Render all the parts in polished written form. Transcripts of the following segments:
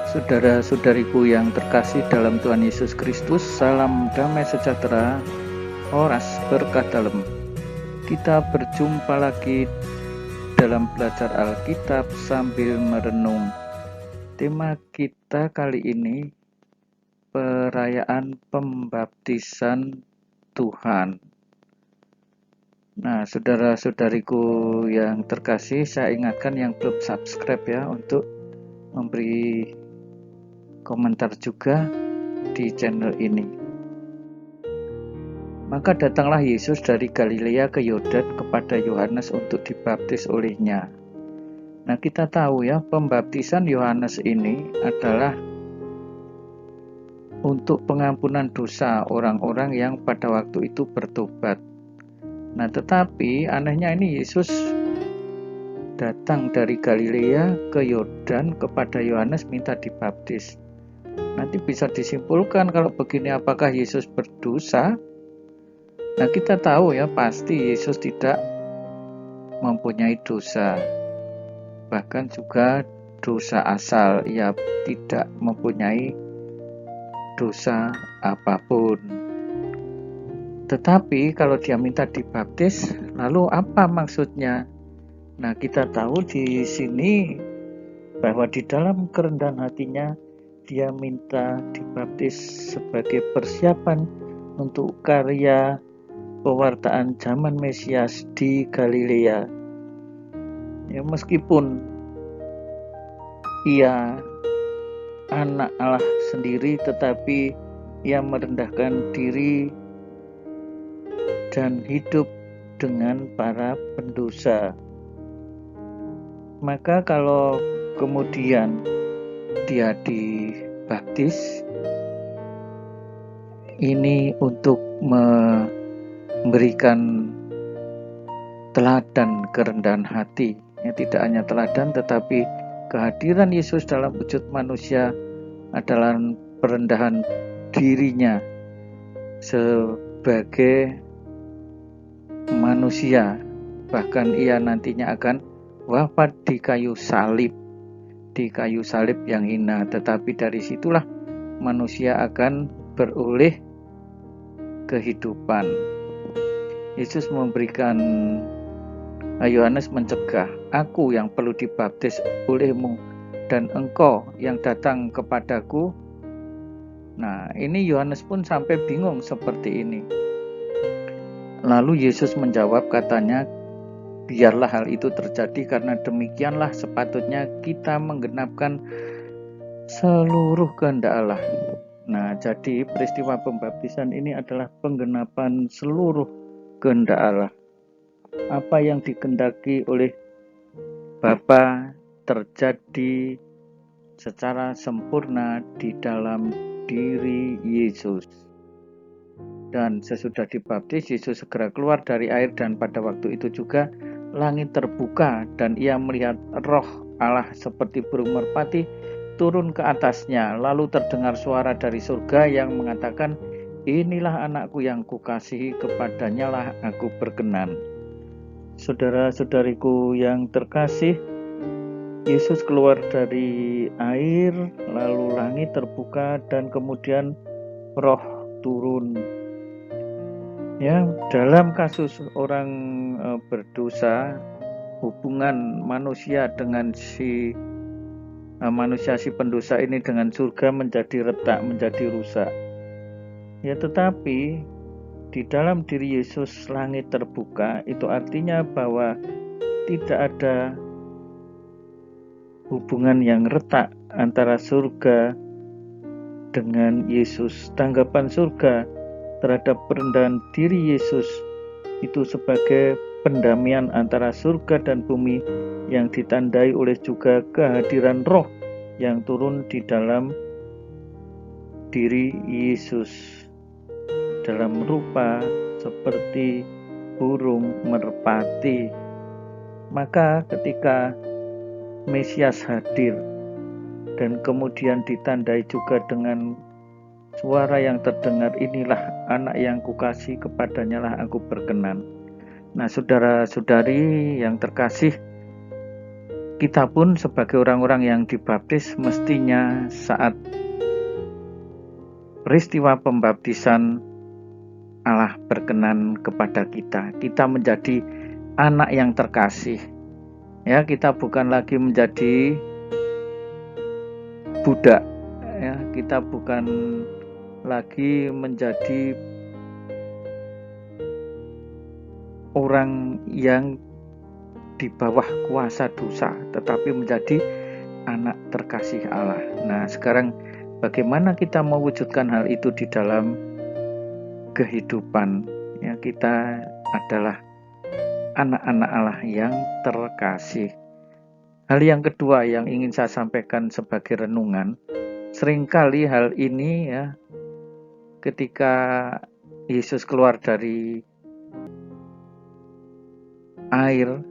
Saudara-saudariku yang terkasih dalam Tuhan Yesus Kristus, salam damai sejahtera, oras berkah dalem. Kita berjumpa lagi dalam belajar Alkitab sambil merenung. Tema kita kali ini, perayaan pembaptisan Tuhan. Nah, saudara-saudariku yang terkasih, saya ingatkan yang belum subscribe ya, untuk memberi komentar juga di channel ini. Maka datanglah Yesus dari Galilea ke Yordan kepada Yohanes untuk dibaptis olehnya. Nah, kita tahu ya, pembaptisan Yohanes ini adalah untuk pengampunan dosa orang-orang yang pada waktu itu bertobat. Nah, tetapi anehnya ini Yesus datang dari Galilea ke Yordan kepada Yohanes minta dibaptis. Nanti bisa disimpulkan kalau begini, apakah Yesus berdosa? Nah, kita tahu ya, pasti Yesus tidak mempunyai dosa. Bahkan juga dosa asal, ia tidak mempunyai dosa apapun. Tetapi kalau dia minta dibaptis, lalu apa maksudnya? Nah, kita tahu di sini bahwa di dalam kerendahan hatinya dia minta dibaptis sebagai persiapan untuk karya pewartaan zaman Mesias di Galilea. Ya, meskipun ia anak Allah sendiri, tetapi ia merendahkan diri dan hidup dengan para pendosa. Maka kalau kemudian dia dibaptis, ini untuk memberikan teladan kerendahan hati. Ya, tidak hanya teladan, tetapi kehadiran Yesus dalam wujud manusia adalah perendahan dirinya sebagai manusia. Bahkan ia nantinya akan wafat di kayu salib yang hina, tetapi dari situlah manusia akan beroleh kehidupan. Yesus memberikan, Yohanes mencegah, aku yang perlu dibaptis olehmu dan engkau yang datang kepadaku. Nah, ini Yohanes pun sampai bingung seperti ini. Lalu Yesus menjawab, katanya, biarlah hal itu terjadi, karena demikianlah sepatutnya kita menggenapkan seluruh kehendak Allah. Nah, jadi peristiwa pembaptisan ini adalah penggenapan seluruh kehendak Allah. Apa yang dikehendaki oleh Bapa terjadi secara sempurna di dalam diri Yesus. Dan sesudah dibaptis, Yesus segera keluar dari air, dan pada waktu itu juga langit terbuka dan ia melihat Roh Allah seperti burung merpati turun ke atasnya. Lalu terdengar suara dari surga yang mengatakan, inilah anakku yang kukasihi, kepadanya lah aku berkenan. Saudara-saudariku yang terkasih, Yesus keluar dari air, lalu langit terbuka dan kemudian Roh turun. Ya, dalam kasus orang berdosa, hubungan manusia dengan si pendosa ini dengan surga menjadi retak, menjadi rusak. Ya, tetapi di dalam diri Yesus langit terbuka, itu artinya bahwa tidak ada hubungan yang retak antara surga dengan Yesus. Tanggapan surga terhadap perendahan diri Yesus itu sebagai pendamaian antara surga dan bumi yang ditandai oleh juga kehadiran Roh yang turun di dalam diri Yesus dalam rupa seperti burung merpati. Maka ketika Mesias hadir dan kemudian ditandai juga dengan suara yang terdengar, inilah anak yang kukasihi, kepadanya lah aku berkenan. Nah, saudara-saudari yang terkasih, kita pun sebagai orang-orang yang dibaptis mestinya saat peristiwa pembaptisan Allah berkenan kepada kita. Kita menjadi anak yang terkasih. Ya, kita bukan lagi menjadi budak. Ya, kita bukan lagi menjadi orang yang di bawah kuasa dosa, tetapi menjadi anak terkasih Allah. Nah, sekarang bagaimana kita mewujudkan hal itu di dalam kehidupan? Ya, kita adalah anak-anak Allah yang terkasih. Hal yang kedua yang ingin saya sampaikan sebagai renungan, seringkali hal ini ya, ketika Yesus keluar dari air,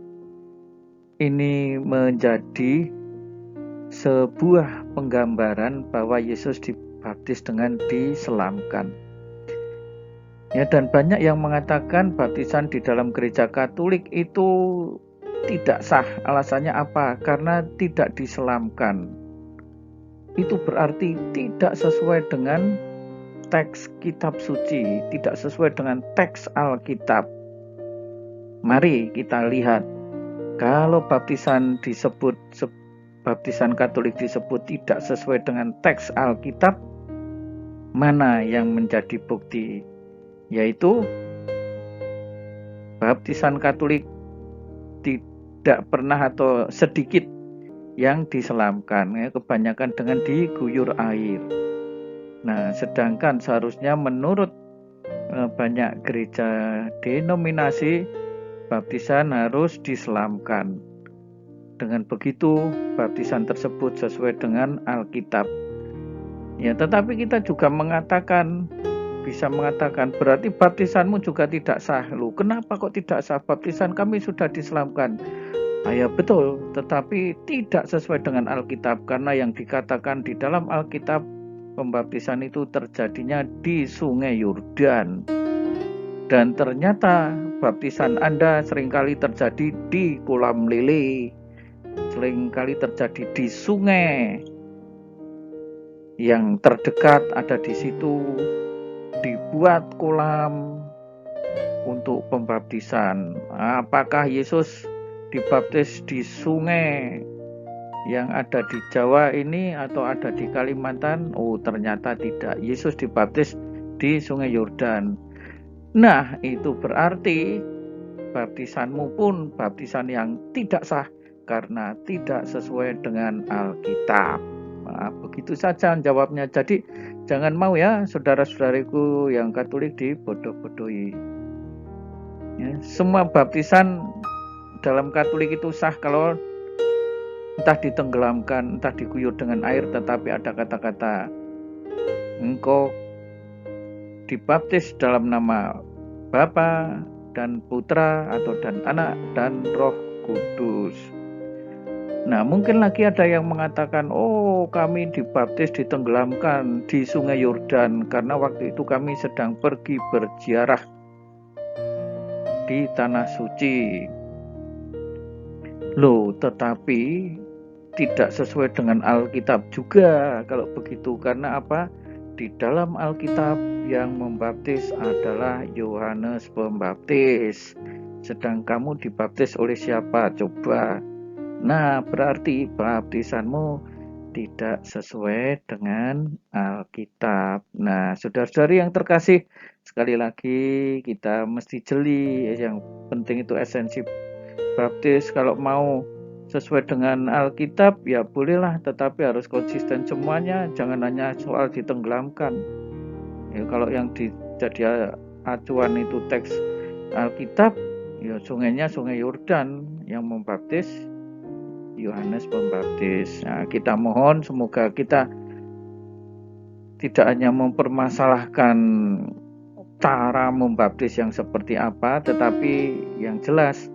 ini menjadi sebuah penggambaran bahwa Yesus dibaptis dengan diselamkan. Ya, dan banyak yang mengatakan baptisan di dalam gereja Katolik itu tidak sah. Alasannya apa? Karena tidak diselamkan. Itu berarti tidak sesuai dengan teks kitab suci, tidak sesuai dengan teks Alkitab. Mari kita lihat, kalau baptisan Katolik disebut tidak sesuai dengan teks Alkitab, mana yang menjadi bukti? Yaitu baptisan Katolik tidak pernah atau sedikit yang diselamkan, ya, kebanyakan dengan diguyur air. Nah, sedangkan seharusnya menurut banyak gereja denominasi, baptisan harus diselamkan. Dengan begitu, baptisan tersebut sesuai dengan Alkitab. Ya, tetapi kita juga bisa mengatakan, berarti baptisanmu juga tidak sah. Loh, kenapa kok tidak sah? Baptisan kami sudah diselamkan. Ya betul, tetapi tidak sesuai dengan Alkitab, karena yang dikatakan di dalam Alkitab, pembaptisan itu terjadinya di Sungai Yordan. Dan ternyata baptisan Anda seringkali terjadi di kolam lele, seringkali terjadi di sungai yang terdekat, ada di situ, dibuat kolam untuk pembaptisan. Apakah Yesus dibaptis di sungai yang ada di Jawa ini atau ada di Kalimantan? Oh, ternyata tidak. Yesus dibaptis di Sungai Yordan. Nah, itu berarti baptisanmu pun baptisan yang tidak sah karena tidak sesuai dengan Alkitab. Nah, begitu saja jawabnya. Jadi jangan mau ya saudara-saudariku yang Katolik dibodoh-bodohi. Ya, semua baptisan dalam Katolik itu sah kalau entah ditenggelamkan, entah diguyur dengan air, tetapi ada kata-kata engkau dibaptis dalam nama Bapa dan Putra atau dan Anak dan Roh Kudus. Nah, mungkin lagi ada yang mengatakan, oh kami dibaptis ditenggelamkan di Sungai Yordan karena waktu itu kami sedang pergi berziarah di Tanah Suci. Loh, tetapi tidak sesuai dengan Alkitab juga kalau begitu. Karena apa? Di dalam Alkitab yang membaptis adalah Yohanes Pembaptis. Sedang kamu dibaptis oleh siapa? Coba. Nah, berarti baptisanmu tidak sesuai dengan Alkitab. Nah, saudara-saudari yang terkasih, sekali lagi kita mesti jeli. Yang penting itu esensi baptis. Kalau mau sesuai dengan Alkitab ya bolehlah, tetapi harus konsisten semuanya, jangan hanya soal ditenggelamkan. Ya, kalau yang jadi acuan itu teks Alkitab, ya sungainya Sungai Yordan, yang membaptis Yohanes Pembaptis. Nah, kita mohon semoga kita tidak hanya mempermasalahkan cara membaptis yang seperti apa, tetapi yang jelas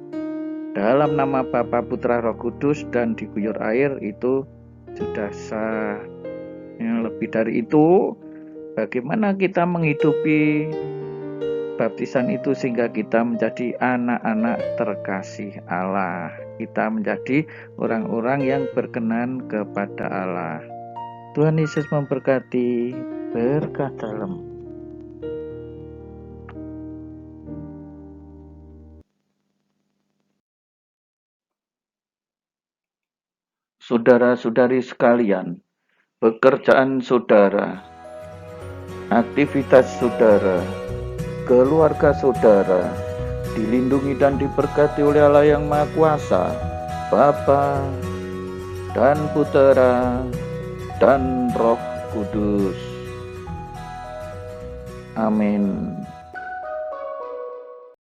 dalam nama Bapa, Putra, Roh Kudus dan diguyur air itu sudah sah. Yang lebih dari itu, bagaimana kita menghidupi baptisan itu sehingga kita menjadi anak-anak terkasih Allah. kita menjadi orang-orang yang berkenan kepada Allah. Tuhan Yesus memberkati. Berkah dalam. Saudara-saudari sekalian, pekerjaan saudara, aktivitas saudara, keluarga saudara dilindungi dan diberkati oleh Allah yang Maha Kuasa, Bapa dan Putera dan Roh Kudus. Amin.